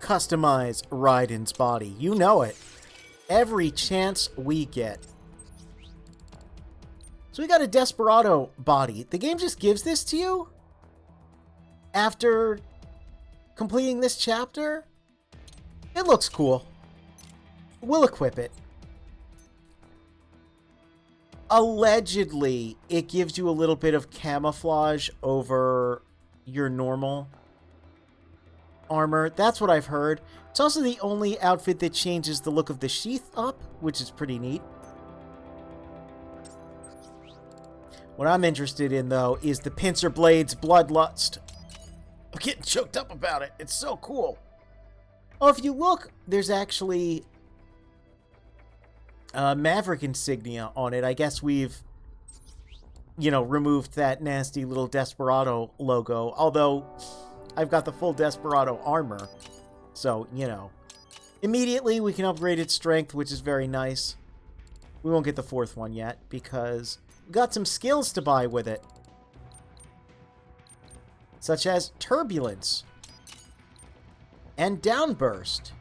customize Raiden's body. You know it. Every chance we get. So we got a Desperado body. The game just gives this to you? After completing this chapter? It looks cool. We'll equip it. Allegedly, it gives you a little bit of camouflage over your normal armor. That's what I've heard. It's also the only outfit that changes the look of the sheath up, which is pretty neat. What I'm interested in, though, is the Pincer Blade's Bloodlust. I'm getting choked up about it. It's so cool. Oh, if you look, there's actually Maverick insignia on it. I guess we've, removed that nasty little Desperado logo. Although, I've got the full Desperado armor. So, Immediately, we can upgrade its strength, which is very nice. We won't get the fourth one yet, because we got some skills to buy with it. Such as Turbulence. And Downburst.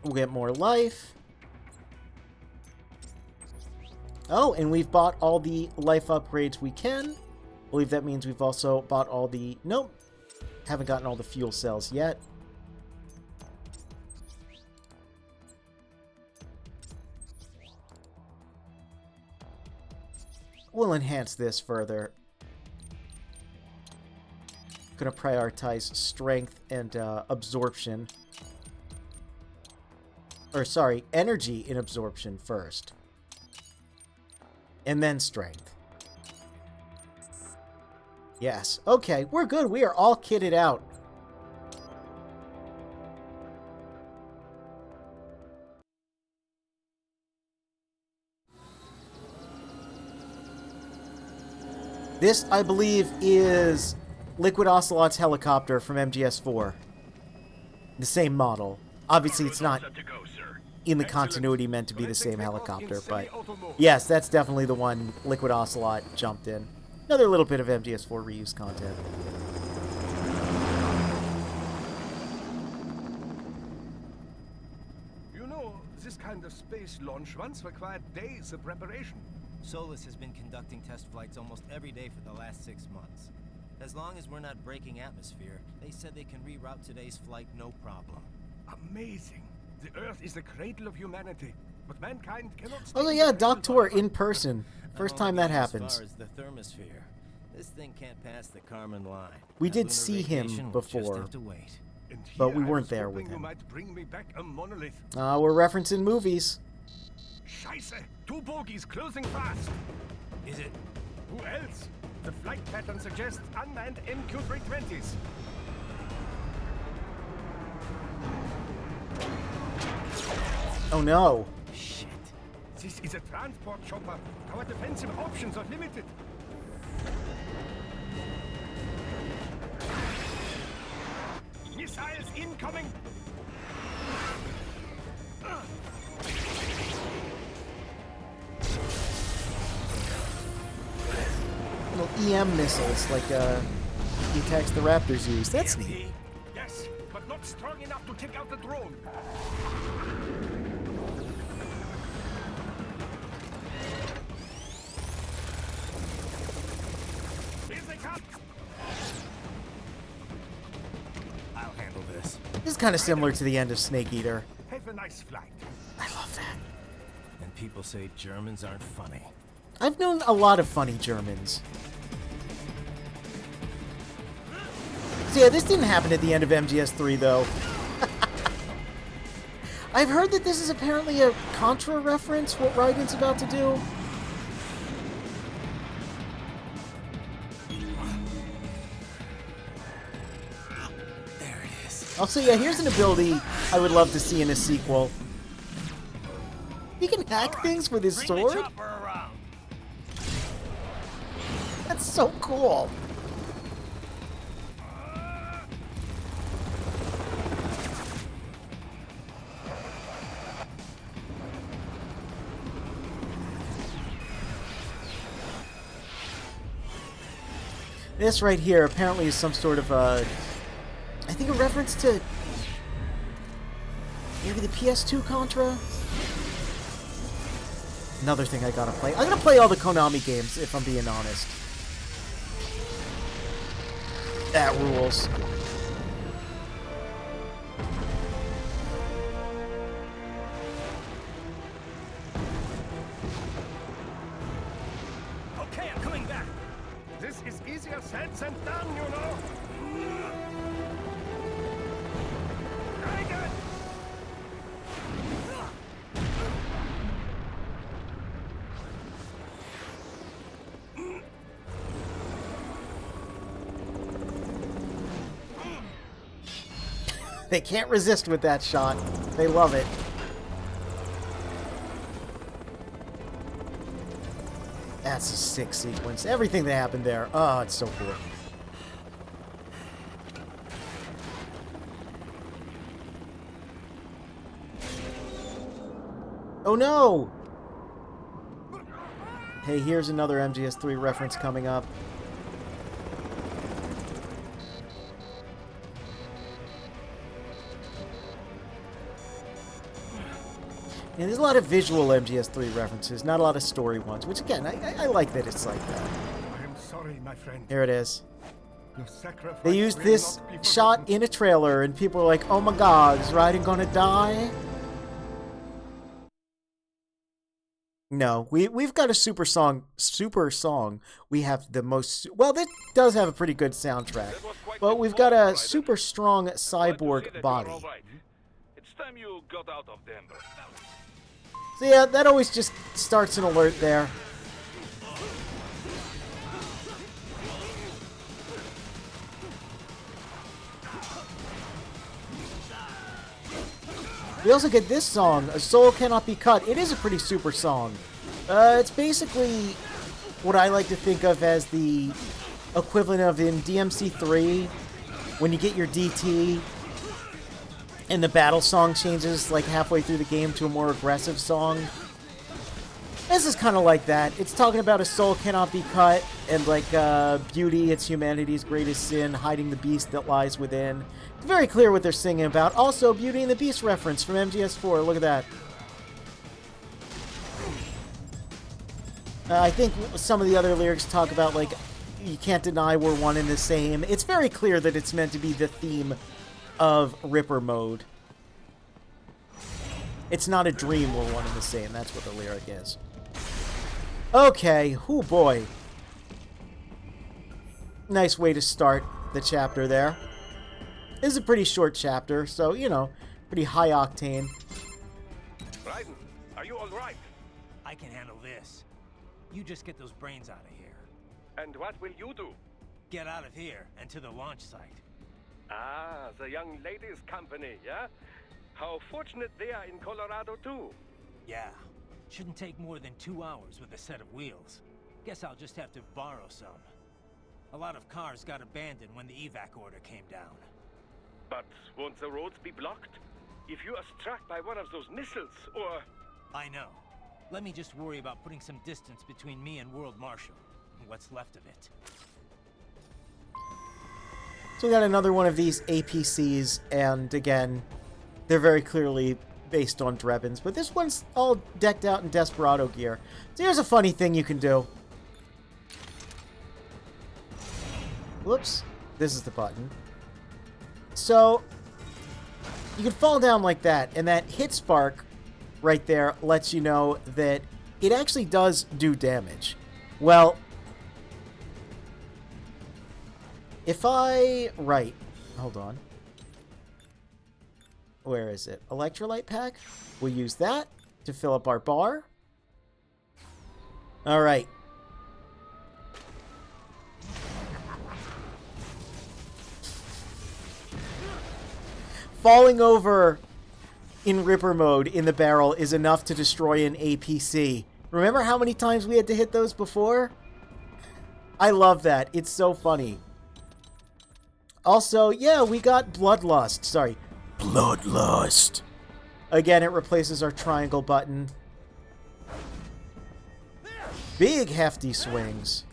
We'll get more life. Oh, and we've bought all the life upgrades we can. I believe that means we've also bought all the... Nope. Haven't gotten all the fuel cells yet. We'll enhance this further. Gonna prioritize strength and absorption. Or, sorry, energy and absorption first. And then strength. Yes. Okay, we're good. We are all kitted out. This, I believe, is Liquid Ocelot's helicopter from MGS4. The same model. Obviously, it's not in the continuity meant to be the same helicopter, but yes, that's definitely the one Liquid Ocelot jumped in. Another little bit of MGS4 reuse content. This kind of space launch once required days of preparation. Solus has been conducting test flights almost every day for the last 6 months. As long as we're not breaking atmosphere, they said they can reroute today's flight no problem. Amazing. The Earth is the cradle of humanity, but mankind cannot... Oh yeah, Doc Tour in person. First time that happens. As far as the thermosphere, this thing can't pass the Kármán line. We did see him before, but we weren't there with him. Might bring me back a monolith. We're referencing movies. Scheiße! 2 bogies closing fast! Is it? Who else? The flight pattern suggests unmanned MQ-320s. Oh no. Shit. This is a transport chopper. Our defensive options are limited. Missiles incoming! Little EM missiles, like the attacks the Raptors use. That's neat. Yes, but not strong enough to take out the drone. Here they come. I'll handle this. This is kind of similar to the end of Snake Eater. Have a nice flight. I love that. And people say Germans aren't funny. I've known a lot of funny Germans. So yeah, this didn't happen at the end of MGS3, though. I've heard that this is apparently a Contra reference, what Raiden's about to do. There it is. Also, yeah, here's an ability I would love to see in a sequel. He can hack things with his sword? That's so cool. This right here apparently is some sort of a... I think a reference to... maybe the PS2 Contra? Another thing I gotta play. I'm gonna play all the Konami games, if I'm being honest. That rules. Okay, I'm coming back. This is easier said than done, you know. Very good. They can't resist with that shot. They love it. That's a sick sequence. Everything that happened there. Oh, it's so cool. Oh no! Hey, here's another MGS3 reference coming up. And there's a lot of visual MGS3 references, not a lot of story ones, which again, I like that it's like that. I am sorry, my friend. Here it is. Your sacrifice They used will this not be shot forgotten. in a trailer, and people are like, oh my god, is Raiden gonna die? No, we've got a super song. We have the most... Well, that does have a pretty good soundtrack. But we've got a super strong cyborg body. It's time you got out of Denver. So yeah, that always just starts an alert there. We also get this song, A Soul Cannot Be Cut. It is a pretty super song. It's basically what I like to think of as the equivalent of in DMC3, when you get your DT and the battle song changes like halfway through the game to a more aggressive song. This is kind of like that. It's talking about a soul cannot be cut, and like beauty, it's humanity's greatest sin, hiding the beast that lies within. It's very clear what they're singing about. Also, Beauty and the Beast reference from MGS4. Look at that. I think some of the other lyrics talk about, like, you can't deny we're one and the same. It's very clear that it's meant to be the theme of Ripper mode. It's not a dream we're one and the same. That's what the lyric is. Okay, oh boy. Nice way to start the chapter there. This is a pretty short chapter, so, you know, pretty high octane. Raiden, are you all right? I can handle this. You just get those brains out of here. And what will you do? Get out of here and to the launch site. Ah, the young ladies' company, yeah? How fortunate they are in Colorado, too. Yeah. Shouldn't take more than 2 hours with a set of wheels. Guess I'll just have to borrow some. A lot of cars got abandoned when the evac order came down. But won't the roads be blocked? If you are struck by one of those missiles, or... I know. Let me just worry about putting some distance between me and World Marshal. What's left of it. So we got another one of these APCs, and again, they're very clearly based on Drebins, but this one's all decked out in Desperado gear. So here's a funny thing you can do. Whoops. This is the button. So, you can fall down like that, and that hit spark right there lets you know that it actually does do damage. Well, if I... Right. Hold on. Where is it? Electrolyte pack? We'll use that to fill up our bar. Alright. Falling over in Ripper mode in the barrel is enough to destroy an APC. Remember how many times we had to hit those before? I love that. It's so funny. Also, yeah, we got Bloodlust. Sorry. Bloodlust. Again, it replaces our triangle button. Big hefty swings.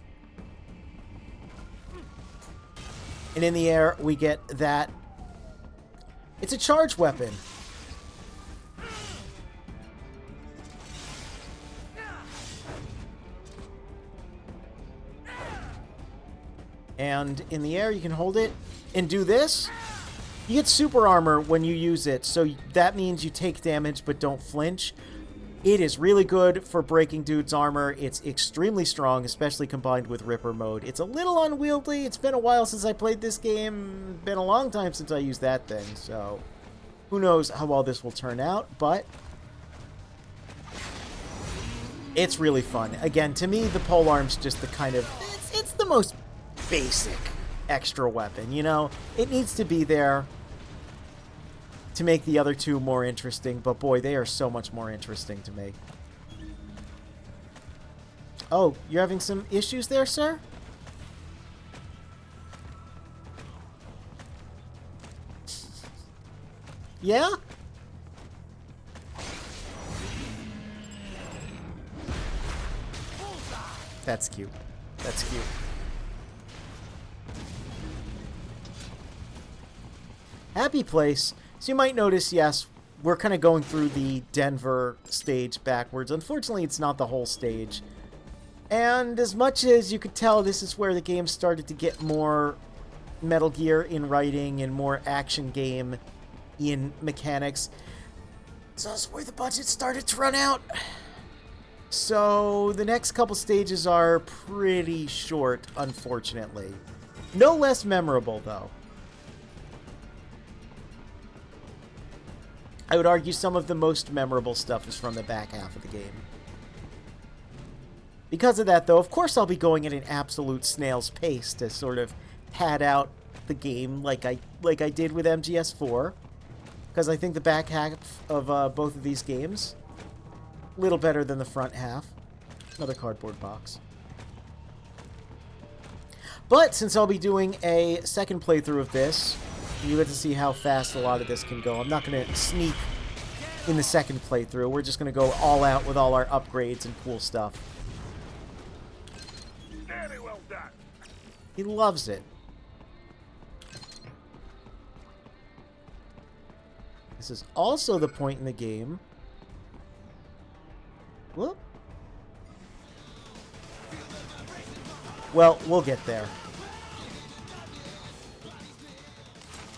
And in the air, we get that. It's a charge weapon. And in the air, you can hold it and do this. You get super armor when you use it, so that means you take damage but don't flinch. It is really good for breaking dudes' armor. It's extremely strong, especially combined with Ripper mode. It's a little unwieldy. It's been a while since I played this game. Been a long time since I used that thing, so who knows how well this will turn out, but it's really fun. Again, to me, the polearm's just the kind of... It's the most basic extra weapon, you know? It needs to be there to make the other two more interesting, but boy, they are so much more interesting to me. Oh, you're having some issues there, sir? Yeah? That's cute. That's cute. Happy place. So you might notice, yes, we're kind of going through the Denver stage backwards. Unfortunately, it's not the whole stage. And as much as you could tell, this is where the game started to get more Metal Gear in writing and more action game in mechanics. It's also where the budget started to run out. So the next couple stages are pretty short, unfortunately. No less memorable, though. I would argue some of the most memorable stuff is from the back half of the game. Because of that, though, of course I'll be going at an absolute snail's pace to sort of pad out the game like I did with MGS4. Because I think the back half of both of these games, a little better than the front half. Another cardboard box. But since I'll be doing a second playthrough of this, you get to see how fast a lot of this can go. I'm not going to sneak in the second playthrough. We're just going to go all out with all our upgrades and cool stuff. Very well done. He loves it. This is also the point in the game. Whoop. Well, we'll get there.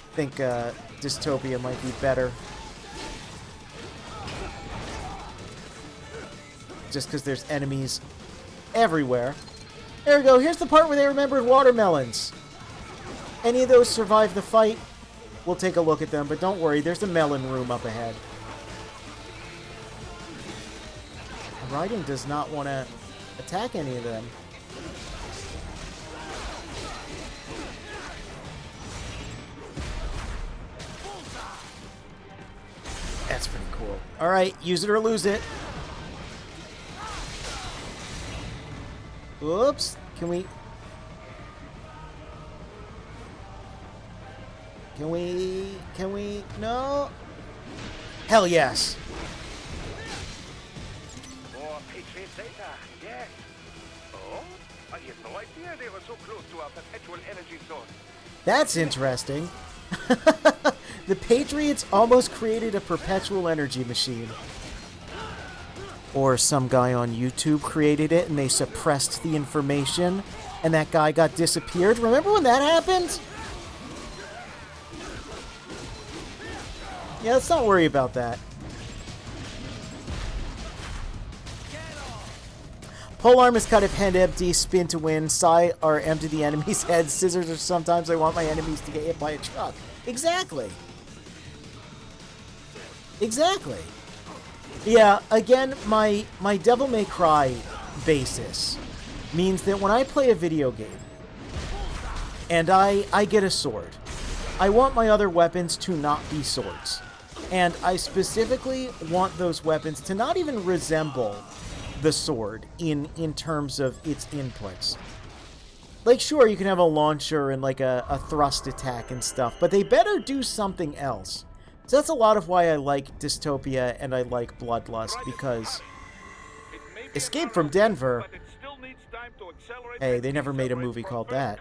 I think Dystopia might be better. Just because there's enemies everywhere. There we go. Here's the part where they remembered watermelons. Any of those survive the fight? We'll take a look at them, but don't worry. There's a melon room up ahead. Raiden does not want to attack any of them. That's pretty cool. Alright, use it or lose it. Oops. Can we... No? Hell yes. More Patriot data, yes. Oh? I had no idea they were so close to our perpetual energy source. That's interesting. The Patriots almost created a perpetual energy machine. Or some guy on YouTube created it and they suppressed the information and that guy got disappeared. Remember when that happened? Yeah, let's not worry about that. Polearm is cut if head empty, spin to win, Sai or empty the enemy's head, scissors are sometimes I want my enemies to get hit by a truck. Exactly. Exactly. Yeah, again, my Devil May Cry basis means that when I play a video game and I get a sword, I want my other weapons to not be swords. And I specifically want those weapons to not even resemble the sword in terms of its inputs. Like, sure, you can have a launcher and, like, a thrust attack and stuff, but they better do something else. So that's a lot of why I like Dystopia and I like Bloodlust, because Escape from Denver... Hey, they never made a movie called that.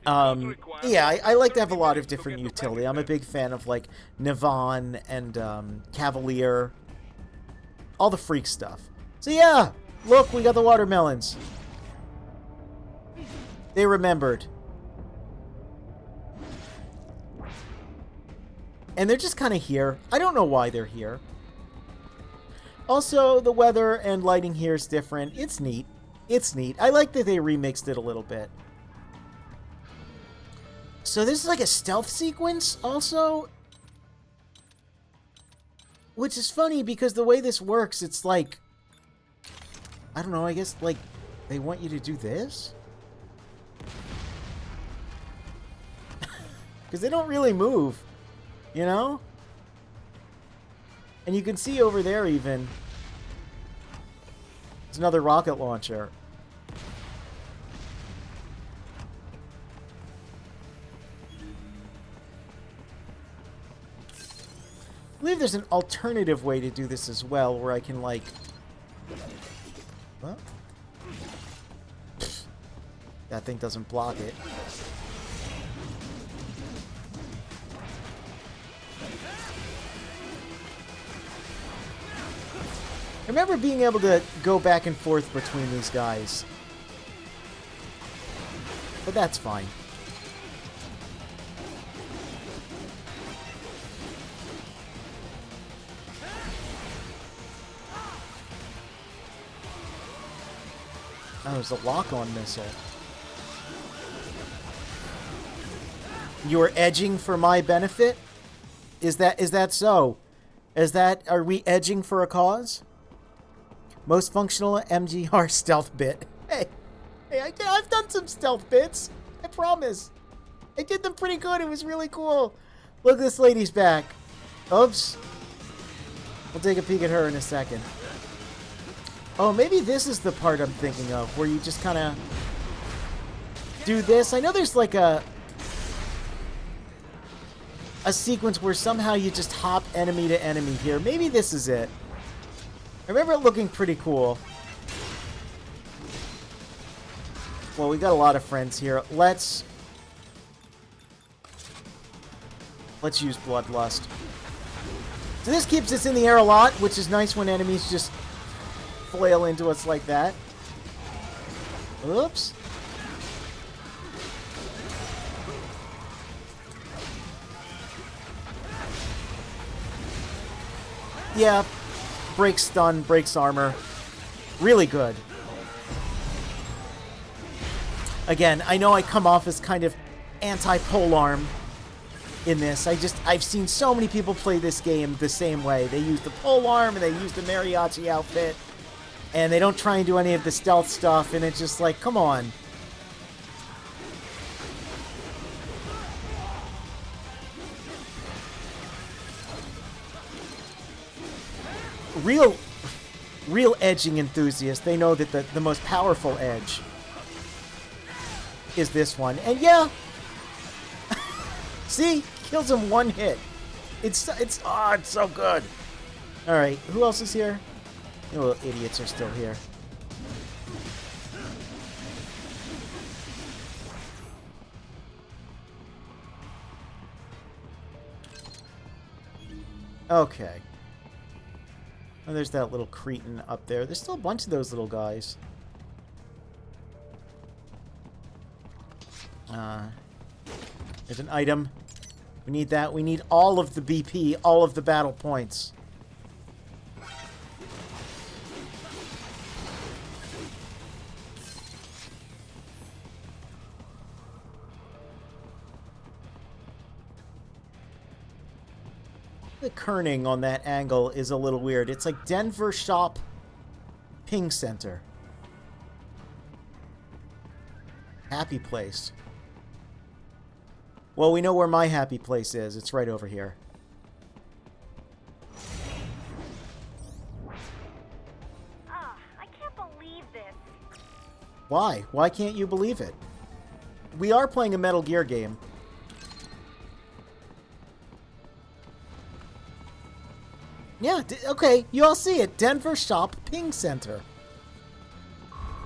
Yeah, I like to have a lot of different utility. I'm a big fan of, like, Navon and Cavalier. All the freak stuff. So yeah, look, we got the watermelons. They remembered. And they're just kind of here. I don't know why they're here. Also, the weather and lighting here is different. It's neat. It's neat. I like that they remixed it a little bit. So this is like a stealth sequence also? Which is funny because the way this works, it's like... I don't know, I guess, like, they want you to do this? Because they don't really move, you know? And you can see over there even, it's another rocket launcher. I believe there's an alternative way to do this as well, where I can, like... What? That thing doesn't block it. I remember being able to go back and forth between these guys. But that's fine. Oh, there's a lock-on missile. You are edging for my benefit? Is that so? Are we edging for a cause? Most functional MGR stealth bit. Hey, I've done some stealth bits. I promise. I did them pretty good. It was really cool. Look, this lady's back. Oops. We'll take a peek at her in a second. Oh, maybe this is the part I'm thinking of, where you just kind of do this. I know there's like a sequence where somehow you just hop enemy to enemy here. Maybe this is it. I remember it looking pretty cool. Well, we got a lot of friends here. Let's use Bloodlust. So this keeps us in the air a lot, which is nice when enemies just flail into us like that. Oops. Yeah. Breaks stun, breaks armor. Really good. Again, I know I come off as kind of anti-polearm in this. I've seen so many people play this game the same way. They use the polearm and they use the mariachi outfit. And they don't try and do any of the stealth stuff, and it's just like, come on. Real edging enthusiasts, they know that the most powerful edge is this one. And yeah, see, kills him one hit. It's so good. All right, who else is here? The little idiots are still here. Okay. Oh, there's that little cretin up there. There's still a bunch of those little guys. There's an item. We need that. We need all of the BP, all of the battle points. The kerning on that angle is a little weird. It's like Denver Shop Ping Center. Happy place. Well, we know where my happy place is. It's right over here. I can't believe this. Why? Why can't you believe it? We are playing a Metal Gear game. Yeah, okay, you all see it. Denver Shop Ping Center.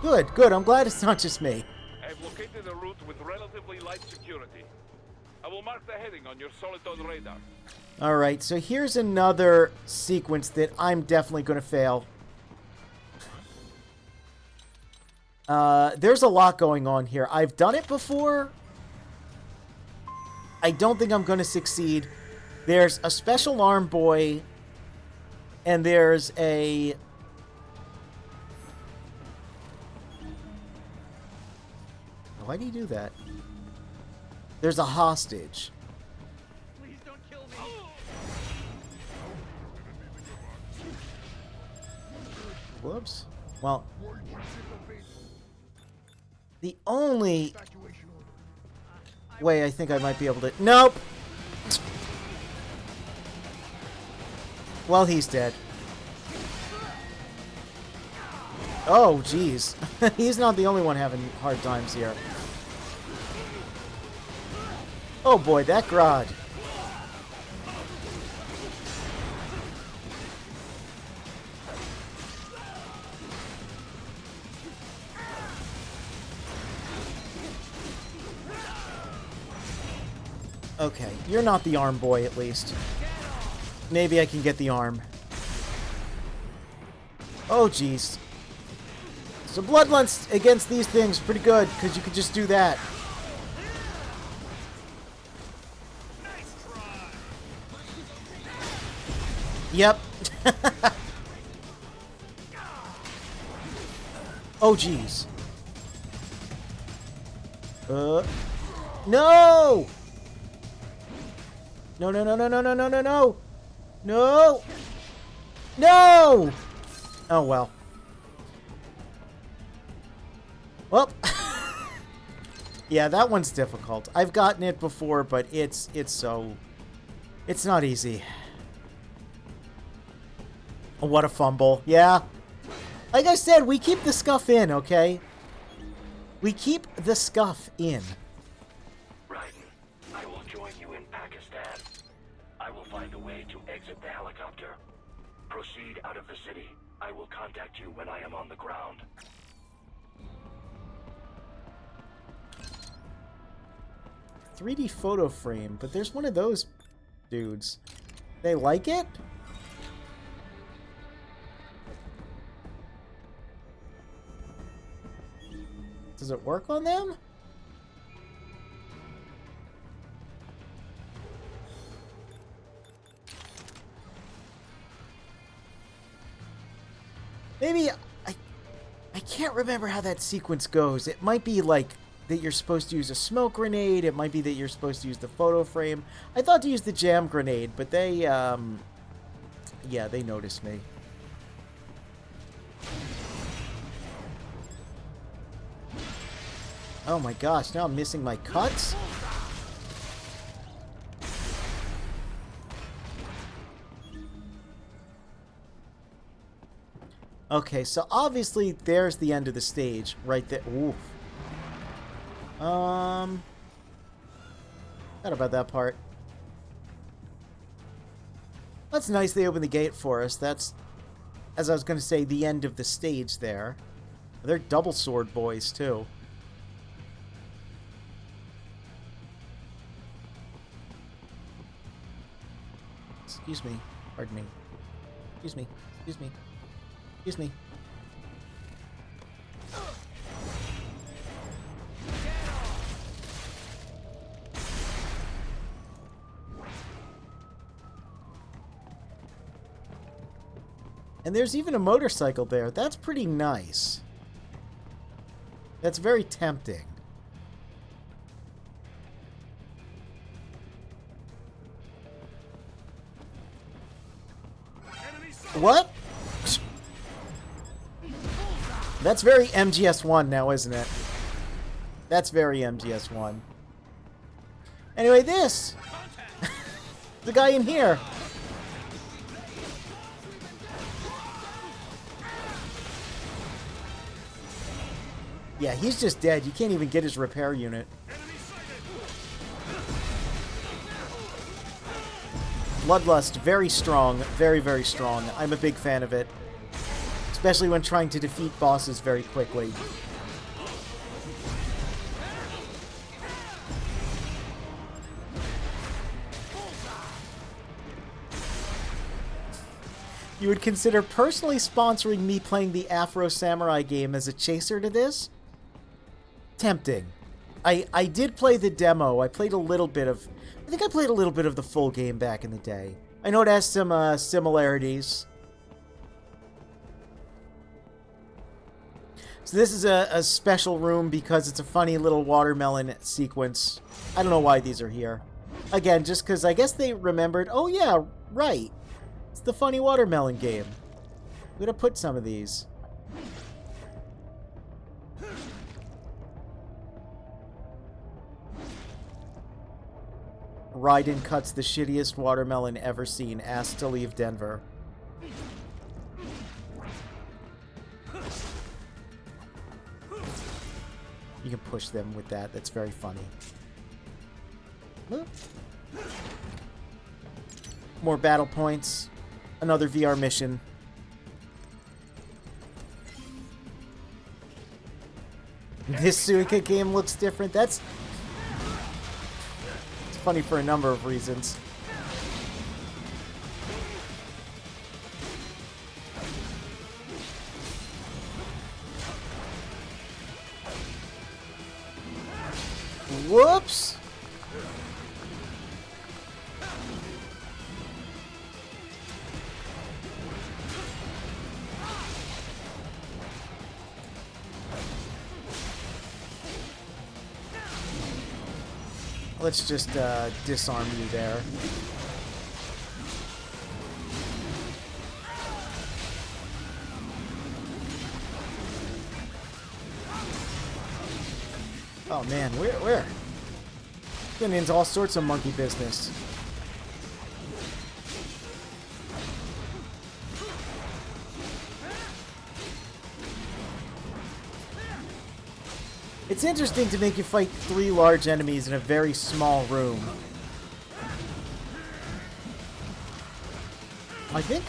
Good, good. I'm glad it's not just me. I have located a route with relatively light security. I will mark the heading on your Soliton radar. Alright, so here's another sequence that I'm definitely going to fail. There's a lot going on here. I've done it before. I don't think I'm going to succeed. There's a special arm boy, and there's a... Why do you do that? There's a hostage. Please don't kill me. Whoops. Well, the only way I think I might be able to... Nope! Well, he's dead. Oh, jeez. He's not the only one having hard times here. Oh boy, that Grodd. Okay, you're not the arm boy, at least. Maybe I can get the arm. Oh, jeez. So bloodlust against these things pretty good, because you could just do that. Yep. Oh, jeez. No! No, no, no, no, no, no, no, no, no! No! No! Oh, well. Well. Yeah, that one's difficult. I've gotten it before, but it's not easy. Oh, what a fumble. Yeah. Like I said, we keep the scuff in, okay? We keep the scuff in. Raiden, I will join you in Pakistan. I will find a way to exit the helicopter. Proceed out of the city. I will contact you when I am on the ground. 3D photo frame, but there's one of those dudes. They like it? Does it work on them? Maybe I can't remember how that sequence goes. It might be like that you're supposed to use a smoke grenade. It might be that you're supposed to use the photo frame. I thought to use the jam grenade, but they, yeah, they noticed me. Oh my gosh, now I'm missing my cuts? Okay, so obviously there's the end of the stage right there. Oof. Thought about that part. That's nice they opened the gate for us. That's, as I was going to say, the end of the stage there. They're double sword boys, too. Excuse me. Pardon me. Excuse me. Excuse me. Excuse me. And there's even a motorcycle there. That's pretty nice. That's very tempting. What? That's very MGS1 now, isn't it? That's very MGS1. Anyway, this! The guy in here! Yeah, he's just dead. You can't even get his repair unit. Bloodlust, very strong. Very, very strong. I'm a big fan of it. Especially when trying to defeat bosses very quickly. you would consider personally sponsoring me playing the Afro Samurai game as a chaser to this? Tempting. I did play the demo. I played a little bit of... I think I played a little bit of the full game back in the day. I know it has some similarities. So this is a special room because it's a funny little watermelon sequence. I don't know why these are here. Again, just because I guess they remembered, oh yeah, right. It's the funny watermelon game. I'm gonna put some of these. Raiden cuts the shittiest watermelon ever seen, asked to leave Denver. You can push them with that. That's very funny. More battle points. Another VR mission. This Suika game looks different. That's funny for a number of reasons. Whoops! Let's just disarm you there. Oh man, where? Getting into all sorts of monkey business. It's interesting to make you fight 3 large enemies in a very small room. I think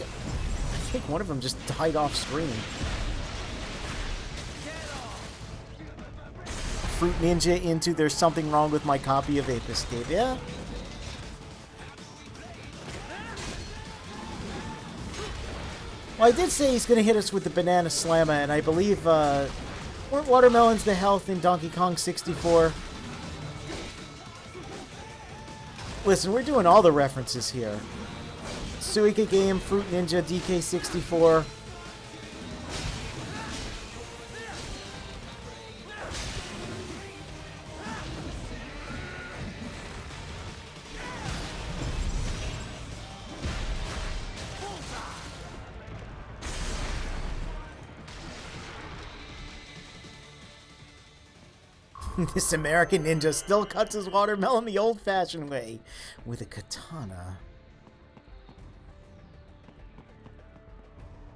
one of them just died off screen. Fruit Ninja into There's Something Wrong with My Copy of Ape Escape, yeah? Well, I did say he's going to hit us with the Banana Slammer, and I believe, weren't watermelons the health in Donkey Kong 64? Listen, we're doing all the references here. Suika game, Fruit Ninja, DK64. This American ninja still cuts his watermelon the old-fashioned way, with a katana.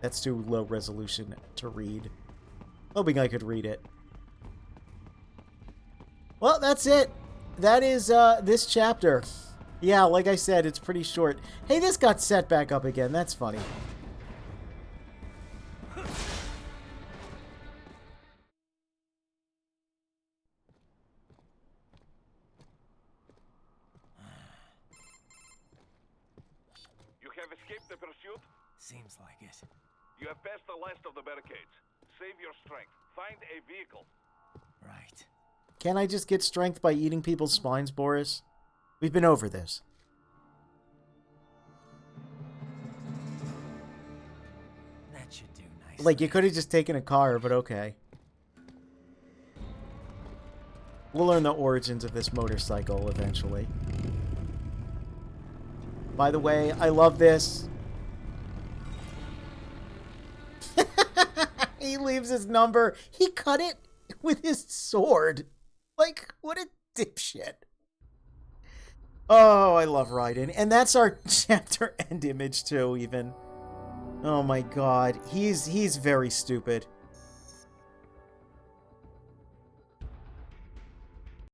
That's too low resolution to read. Hoping I could read it. Well, that's it. That is this chapter. Yeah, like I said, it's pretty short. Hey, this got set back up again. That's funny. Escape the pursuit? Seems like it. You have passed the last of the barricades. Save your strength. Find a vehicle. Right. Can't I just get strength by eating people's spines, Boris? We've been over this. That should do nicely. Like, you could have just taken a car, but okay. We'll learn the origins of this motorcycle eventually. By the way, I love this. He leaves his number. He cut it with his sword. Like, what a dipshit. Oh, I love Raiden. And that's our chapter end image too, even. Oh my god. He's very stupid.